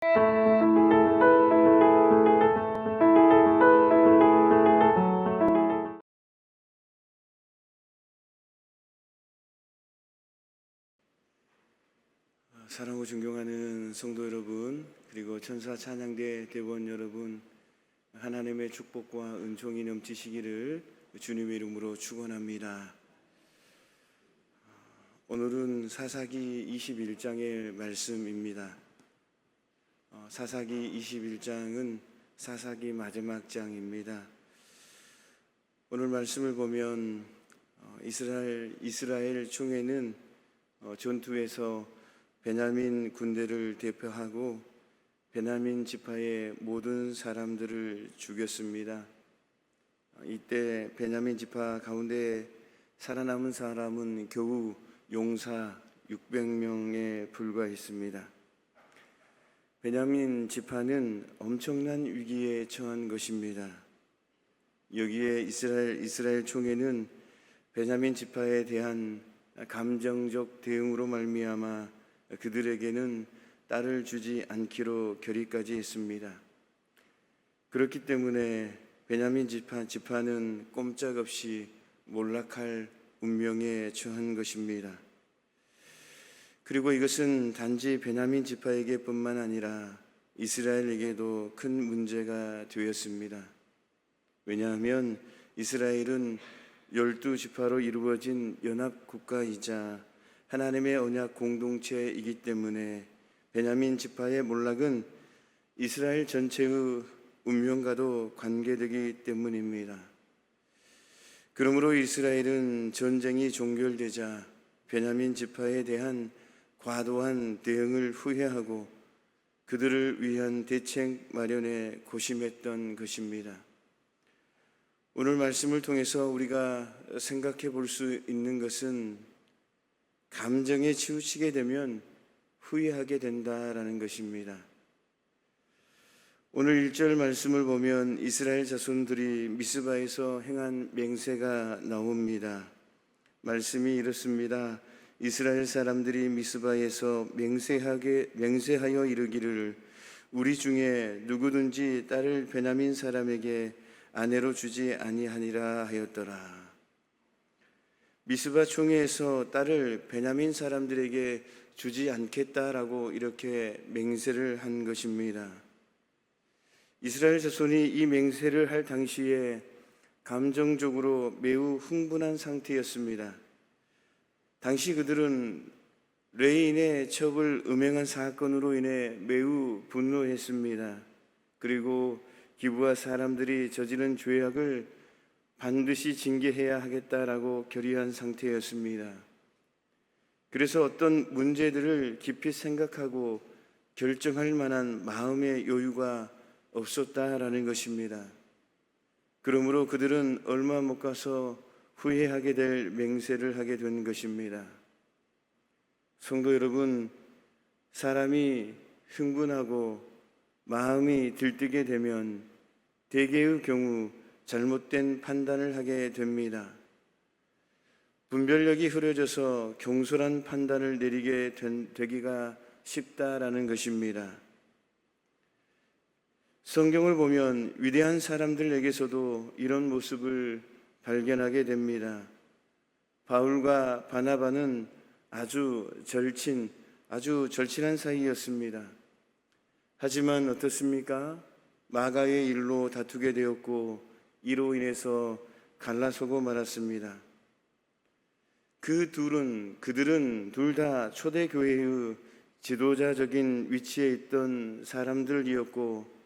사랑하고 존경하는 성도 여러분, 그리고 천사 찬양대 대원 여러분, 하나님의 축복과 은총이 넘치시기를 주님의 이름으로 축원합니다. 오늘은 사사기 21장의 말씀입니다. 사사기 21장은 사사기 마지막 장입니다. 오늘 말씀을 보면 이스라엘 총회는 전투에서 베냐민 군대를 대표하고 베냐민 지파의 모든 사람들을 죽였습니다. 이때 베냐민 지파 가운데 살아남은 사람은 겨우 용사 600명에 불과했습니다. 베냐민 지파는 엄청난 위기에 처한 것입니다. 여기에 이스라엘 총회는 베냐민 지파에 대한 감정적 대응으로 말미암아 그들에게는 딸을 주지 않기로 결의까지 했습니다. 그렇기 때문에 베냐민 지파는 꼼짝없이 몰락할 운명에 처한 것입니다. 그리고 이것은 단지 베냐민 지파에게뿐만 아니라 이스라엘에게도 큰 문제가 되었습니다. 왜냐하면 이스라엘은 12지파로 이루어진 연합국가이자 하나님의 언약 공동체이기 때문에 베냐민 지파의 몰락은 이스라엘 전체의 운명과도 관계되기 때문입니다. 그러므로 이스라엘은 전쟁이 종결되자 베냐민 지파에 대한 과도한 대응을 후회하고 그들을 위한 대책 마련에 고심했던 것입니다. 오늘 말씀을 통해서 우리가 생각해 볼 수 있는 것은 감정에 치우치게 되면 후회하게 된다라는 것입니다. 오늘 1절 말씀을 보면 이스라엘 자손들이 미스바에서 행한 맹세가 나옵니다. 말씀이 이렇습니다. 이스라엘 사람들이 미스바에서 맹세하여 이르기를 우리 중에 누구든지 딸을 베냐민 사람에게 아내로 주지 아니하니라 하였더라. 미스바 총회에서 딸을 베냐민 사람들에게 주지 않겠다라고 이렇게 맹세를 한 것입니다. 이스라엘 자손이 이 맹세를 할 당시에 감정적으로 매우 흥분한 상태였습니다. 당시 그들은 레인의 첩을 음행한 사건으로 인해 매우 분노했습니다. 그리고 기브아 사람들이 저지른 죄악을 반드시 징계해야 하겠다라고 결의한 상태였습니다. 그래서 어떤 문제들을 깊이 생각하고 결정할 만한 마음의 여유가 없었다라는 것입니다. 그러므로 그들은 얼마 못 가서 후회하게 될 맹세를 하게 된 것입니다. 성도 여러분, 사람이 흥분하고 마음이 들뜨게 되면 대개의 경우 잘못된 판단을 하게 됩니다. 분별력이 흐려져서 경솔한 판단을 내리게 되기가 쉽다라는 것입니다. 성경을 보면 위대한 사람들에게서도 이런 모습을 발견하게 됩니다. 바울과 바나바는 아주 절친한 사이였습니다. 하지만 어떻습니까? 마가의 일로 다투게 되었고 이로 인해서 갈라서고 말았습니다. 그들은 둘 다 초대교회의 지도자적인 위치에 있던 사람들이었고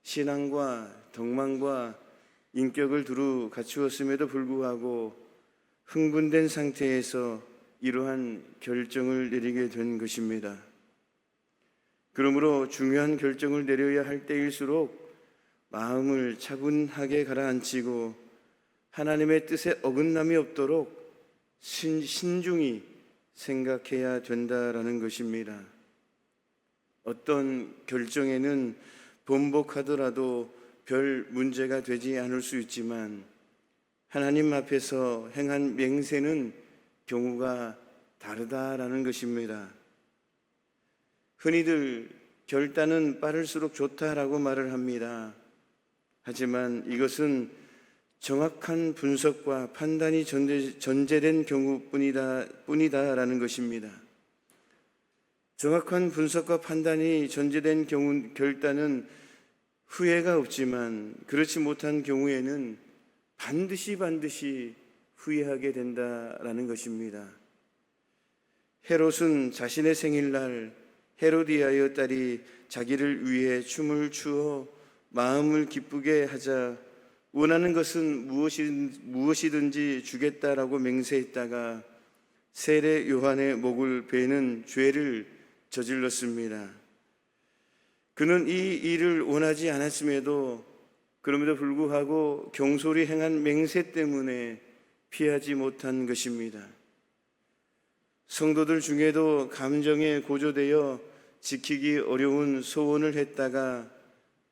신앙과 덕망과 인격을 두루 갖추었음에도 불구하고 흥분된 상태에서 이러한 결정을 내리게 된 것입니다. 그러므로 중요한 결정을 내려야 할 때일수록 마음을 차분하게 가라앉히고 하나님의 뜻에 어긋남이 없도록 신중히 생각해야 된다라는 것입니다. 어떤 결정에는 번복하더라도 별 문제가 되지 않을 수 있지만 하나님 앞에서 행한 맹세는 경우가 다르다라는 것입니다. 흔히들 결단은 빠를수록 좋다라고 말을 합니다. 하지만 이것은 정확한 분석과 판단이 전제된 경우뿐이다라는 것입니다. 정확한 분석과 판단이 전제된 경우 결단은 후회가 없지만 그렇지 못한 경우에는 반드시 후회하게 된다라는 것입니다. 헤롯은 자신의 생일날 헤로디아의 딸이 자기를 위해 춤을 추어 마음을 기쁘게 하자 원하는 것은 무엇이든지 주겠다라고 맹세했다가 세례 요한의 목을 베는 죄를 저질렀습니다. 그는 이 일을 원하지 않았음에도 그럼에도 불구하고 경솔히 행한 맹세 때문에 피하지 못한 것입니다. 성도들 중에도 감정에 고조되어 지키기 어려운 소원을 했다가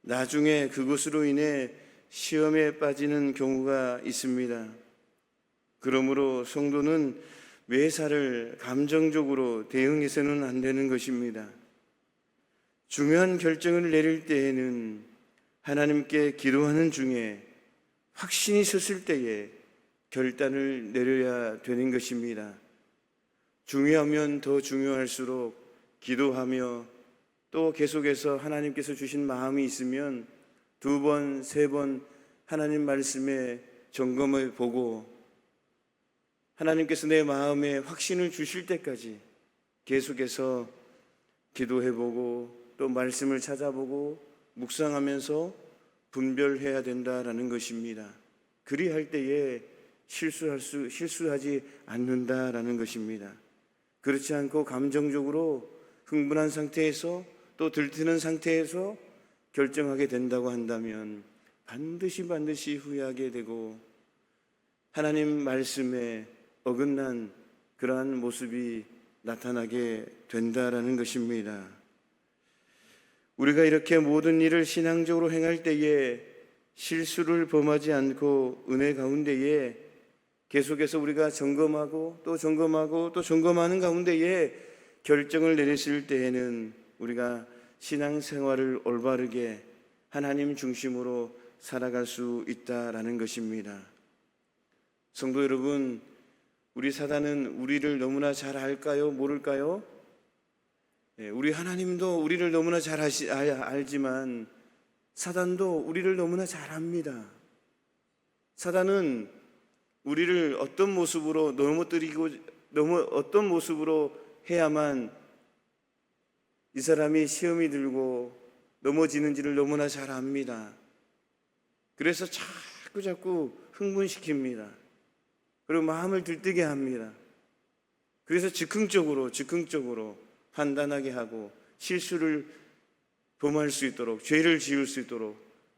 나중에 그것으로 인해 시험에 빠지는 경우가 있습니다. 그러므로 성도는 매사를 감정적으로 대응해서는 안 되는 것입니다. 중요한 결정을 내릴 때에는 하나님께 기도하는 중에 확신이 섰을 때에 결단을 내려야 되는 것입니다. 중요하면 더 중요할수록 기도하며 또 계속해서 하나님께서 주신 마음이 있으면 2번, 3번 하나님 말씀에 점검해 보고 하나님께서 내 마음에 확신을 주실 때까지 계속해서 기도해 보고 또 말씀을 찾아보고 묵상하면서 분별해야 된다라는 것입니다. 그리할 때에 실수하지 않는다라는 것입니다. 그렇지 않고 감정적으로 흥분한 상태에서 또 들뜨는 상태에서 결정하게 된다고 한다면 반드시 후회하게 되고 하나님 말씀에 어긋난 그러한 모습이 나타나게 된다라는 것입니다. 우리가 이렇게 모든 일을 신앙적으로 행할 때에 실수를 범하지 않고 은혜 가운데에 계속해서 우리가 점검하고 또 점검하는 가운데에 결정을 내렸을 때에는 우리가 신앙생활을 올바르게 하나님 중심으로 살아갈 수 있다라는 것입니다. 성도 여러분, 우리 사단은 우리를 너무나 잘 알까요? 모를까요? 우리 하나님도 우리를 너무나 잘 알지만 사단도 우리를 너무나 잘 압니다. 사단은 우리를 어떤 모습으로 어떤 모습으로 해야만 이 사람이 시험이 들고 넘어지는지를 너무나 잘 압니다. 그래서 자꾸 흥분시킵니다. 그리고 마음을 들뜨게 합니다. 그래서 즉흥적으로 판단하게 하고 실수를 범할 수 있도록 죄를 지을 수 있도록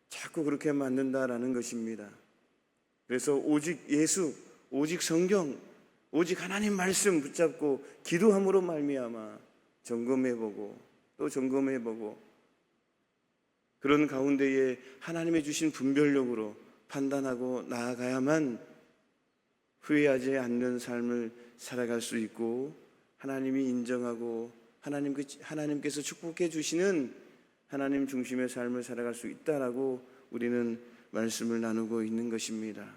자꾸 그렇게 만든다라는 것입니다. 그래서 오직 예수, 오직 성경, 오직 하나님 말씀 붙잡고 기도함으로 말미암아 점검해보고 또 점검해보고 그런 가운데에 하나님의 주신 분별력으로 판단하고 나아가야만 후회하지 않는 삶을 살아갈 수 있고 하나님이 인정하고 하나님께서 축복해 주시는 하나님 중심의 삶을 살아갈 수 있다라고 우리는 말씀을 나누고 있는 것입니다.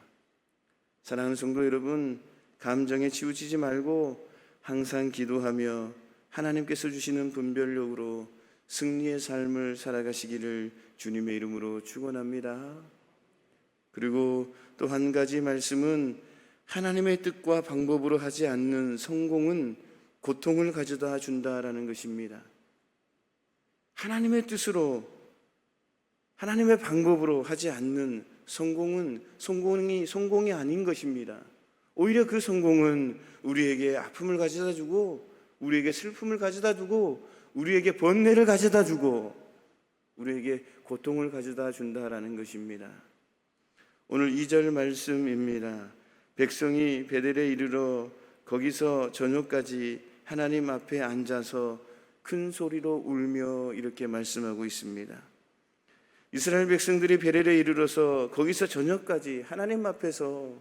사랑하는 성도 여러분, 감정에 치우치지 말고 항상 기도하며 하나님께서 주시는 분별력으로 승리의 삶을 살아가시기를 주님의 이름으로 축원합니다. 그리고 또 한 가지 말씀은 하나님의 뜻과 방법으로 하지 않는 성공은 고통을 가져다 준다라는 것입니다. 하나님의 뜻으로 하나님의 방법으로 하지 않는 성공은 성공이 아닌 것입니다. 오히려 그 성공은 우리에게 아픔을 가져다 주고 우리에게 슬픔을 가져다 주고 우리에게 번뇌를 가져다 주고 우리에게 고통을 가져다 준다라는 것입니다. 오늘 2절 말씀입니다. 백성이 베델에 이르러 거기서 저녁까지 하나님 앞에 앉아서 큰 소리로 울며 이렇게 말씀하고 있습니다. 이스라엘 백성들이 베델에 이르러서 거기서 저녁까지 하나님 앞에서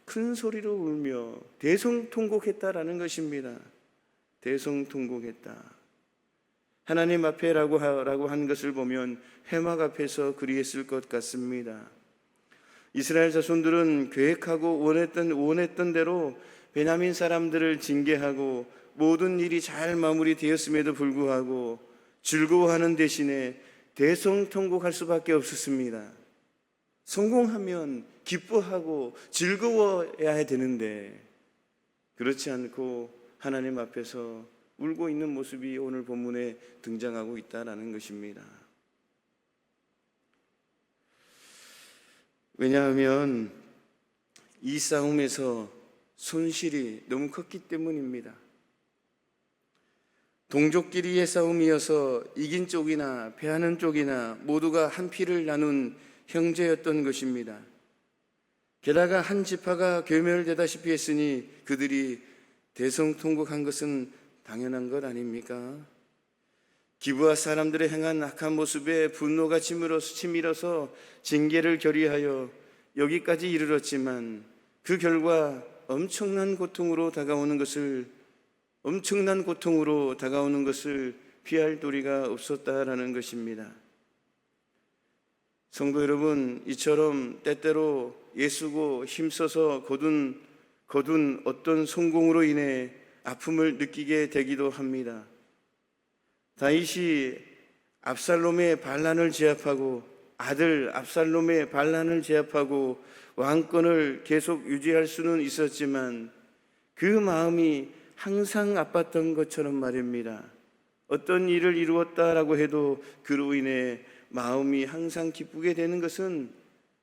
큰 소리로 울며 대성통곡했다라는 것입니다. 대성통곡했다. 하나님 앞에라고 한 것을 보면 회막 앞에서 그리했을 것 같습니다. 이스라엘 자손들은 계획하고 원했던 대로 베냐민 사람들을 징계하고 모든 일이 잘 마무리되었음에도 불구하고 즐거워하는 대신에 대성통곡할 수밖에 없었습니다. 성공하면 기뻐하고 즐거워해야 되는데 그렇지 않고 하나님 앞에서 울고 있는 모습이 오늘 본문에 등장하고 있다는 것입니다. 왜냐하면 이 싸움에서 손실이 너무 컸기 때문입니다. 동족끼리의 싸움이어서 이긴 쪽이나 패하는 쪽이나 모두가 한 피를 나눈 형제였던 것입니다. 게다가 한 지파가 괴멸되다시피 했으니 그들이 대성통곡한 것은 당연한 것 아닙니까? 기브아 사람들의 행한 악한 모습에 분노가 치밀어서 징계를 결의하여 여기까지 이르렀지만 그 결과 엄청난 고통으로 다가오는 것을 피할 도리가 없었다라는 것입니다. 성도 여러분, 이처럼 때때로 애쓰고 힘써서 거둔 어떤 성공으로 인해 아픔을 느끼게 되기도 합니다. 다윗이 압살롬의 반란을 제압하고 아들 압살롬의 반란을 제압하고 왕권을 계속 유지할 수는 있었지만 그 마음이 항상 아팠던 것처럼 말입니다. 어떤 일을 이루었다라고 해도 그로 인해 마음이 항상 기쁘게 되는 것은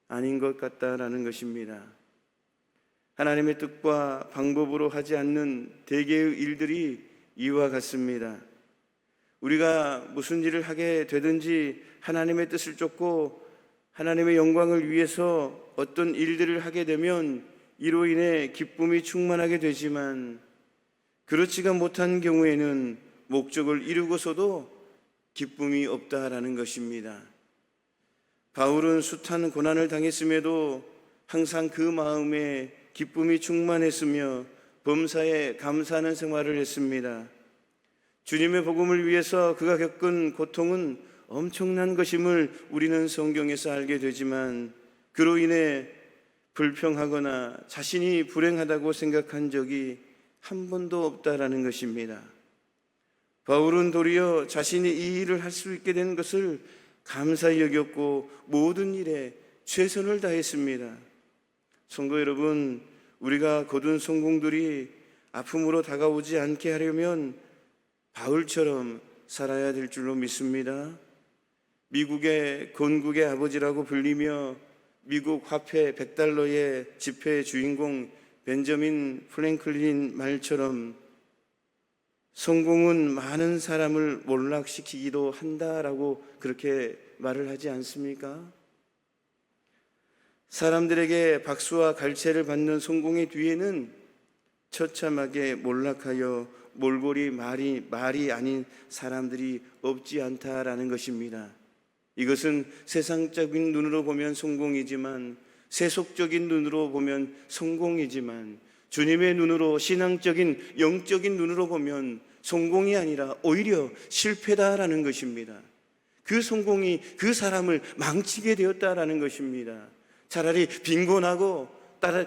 아닌 것 같다라는 것입니다. 하나님의 뜻과 방법으로 하지 않는 대개의 일들이 이와 같습니다. 우리가 무슨 일을 하게 되든지 하나님의 뜻을 쫓고 하나님의 영광을 위해서 어떤 일들을 하게 되면 이로 인해 기쁨이 충만하게 되지만 그렇지가 못한 경우에는 목적을 이루고서도 기쁨이 없다라는 것입니다. 바울은 숱한 고난을 당했음에도 항상 그 마음에 기쁨이 충만했으며 범사에 감사하는 생활을 했습니다. 주님의 복음을 위해서 그가 겪은 고통은 엄청난 것임을 우리는 성경에서 알게 되지만 그로 인해 불평하거나 자신이 불행하다고 생각한 적이 한 번도 없다라는 것입니다. 바울은 도리어 자신이 이 일을 할 수 있게 된 것을 감사히 여겼고 모든 일에 최선을 다했습니다. 성도 여러분, 우리가 거둔 성공들이 아픔으로 다가오지 않게 하려면 바울처럼 살아야 될 줄로 믿습니다. 미국의 건국의 아버지라고 불리며 미국 화폐 100달러의 지폐의 주인공 벤저민 프랭클린 말처럼 성공은 많은 사람을 몰락시키기도 한다라고 그렇게 말을 하지 않습니까? 사람들에게 박수와 갈채를 받는 성공의 뒤에는 처참하게 몰락하여 몰골이 말이 아닌 사람들이 없지 않다라는 것입니다. 이것은 세상적인 눈으로 보면 성공이지만 세속적인 눈으로 보면 성공이지만 주님의 눈으로 신앙적인 영적인 눈으로 보면 성공이 아니라 오히려 실패다라는 것입니다. 그 성공이 그 사람을 망치게 되었다라는 것입니다. 차라리 빈곤하고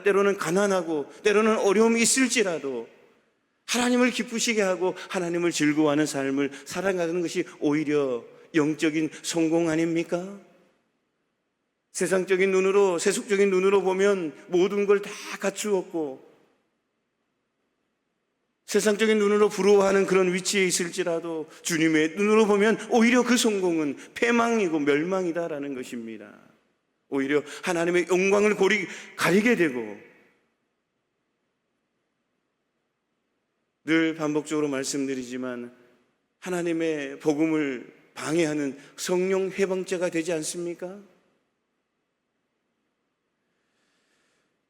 때로는 가난하고 때로는 어려움이 있을지라도 하나님을 기쁘시게 하고 하나님을 즐거워하는 삶을 살아가는 것이 오히려 영적인 성공 아닙니까? 세상적인 눈으로 세속적인 눈으로 보면 모든 걸 다 갖추었고 세상적인 눈으로 부러워하는 그런 위치에 있을지라도 주님의 눈으로 보면 오히려 그 성공은 패망이고 멸망이다라는 것입니다. 오히려 하나님의 영광을 가리게 되고 늘 반복적으로 말씀드리지만 하나님의 복음을 방해하는 성령 해방죄가 되지 않습니까?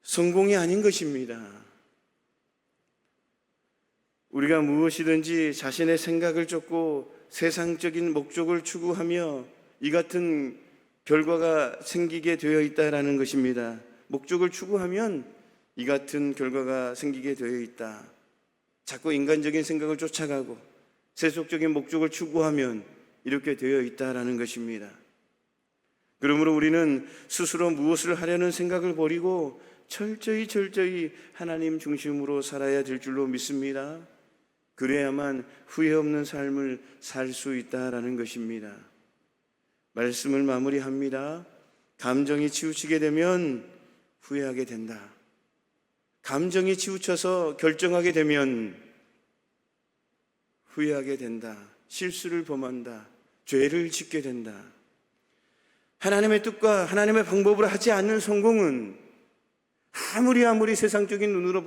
성공이 아닌 것입니다. 우리가 무엇이든지 자신의 생각을 쫓고 세상적인 목적을 추구하며 이 같은 결과가 생기게 되어 있다라는 것입니다. 목적을 추구하면 이 같은 결과가 생기게 되어 있다. 자꾸 인간적인 생각을 쫓아가고 세속적인 목적을 추구하면 이렇게 되어 있다라는 것입니다. 그러므로 우리는 스스로 무엇을 하려는 생각을 버리고 철저히 하나님 중심으로 살아야 될 줄로 믿습니다. 그래야만 후회 없는 삶을 살 수 있다라는 것입니다. 말씀을 마무리합니다. 감정이 치우치게 되면 후회하게 된다. 감정이 치우쳐서 결정하게 되면 후회하게 된다. 실수를 범한다. 죄를 짓게 된다. 하나님의 뜻과 하나님의 방법으로 하지 않는 성공은 아무리 세상적인 눈으로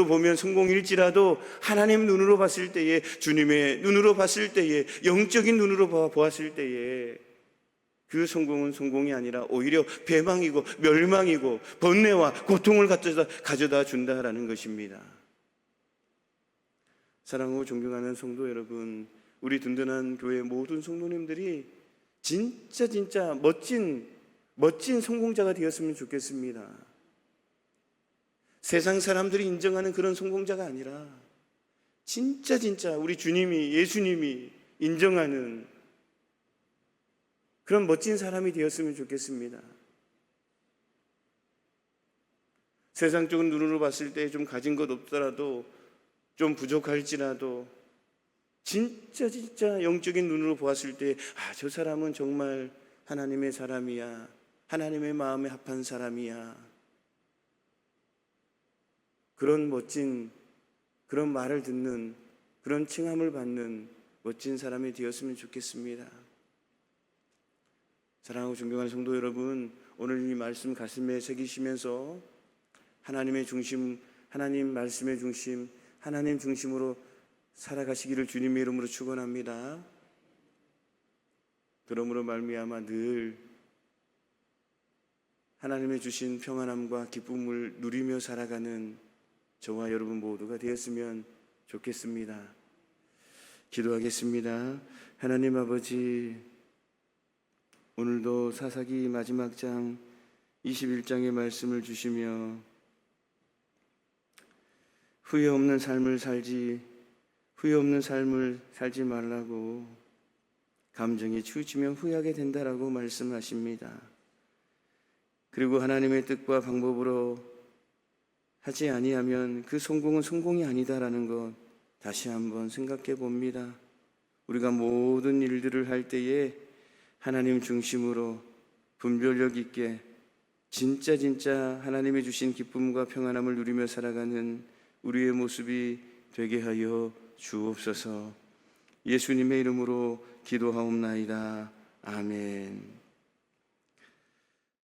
보면 성공일지라도 하나님 눈으로 봤을 때에, 주님의 눈으로 봤을 때에, 영적인 눈으로 보았을 때에 그 성공은 성공이 아니라 오히려 배망이고 멸망이고 번뇌와 고통을 가져다 준다라는 것입니다. 사랑하고 존경하는 성도 여러분, 우리 든든한 교회 모든 성도님들이 진짜 멋진 성공자가 되었으면 좋겠습니다. 세상 사람들이 인정하는 그런 성공자가 아니라 진짜 우리 주님이, 예수님이 인정하는 그런 멋진 사람이 되었으면 좋겠습니다. 세상적인 눈으로 봤을 때 좀 가진 것 없더라도, 좀 부족할지라도 진짜 영적인 눈으로 보았을 때 저 사람은 정말 하나님의 사람이야, 하나님의 마음에 합한 사람이야, 그런 멋진, 그런 말을 듣는, 그런 칭함을 받는 멋진 사람이 되었으면 좋겠습니다. 사랑하고 존경하는 성도 여러분, 오늘 이 말씀 가슴에 새기시면서 하나님의 중심, 하나님 말씀의 중심, 하나님 중심으로 살아가시기를 주님의 이름으로 축원합니다. 그러므로 말미암아 늘 하나님의 주신 평안함과 기쁨을 누리며 살아가는 저와 여러분 모두가 되었으면 좋겠습니다. 기도하겠습니다. 하나님 아버지, 오늘도 사사기 마지막 장 21장의 말씀을 주시며 후회 없는 삶을 살지 말라고, 감정이 치우치면 후회하게 된다라고 말씀하십니다. 그리고 하나님의 뜻과 방법으로 하지 아니하면 그 성공은 성공이 아니다라는 것 다시 한번 생각해 봅니다. 우리가 모든 일들을 할 때에 하나님 중심으로 분별력 있게 진짜 하나님이 주신 기쁨과 평안함을 누리며 살아가는 우리의 모습이 되게 하여 주옵소서. 예수님의 이름으로 기도하옵나이다. 아멘.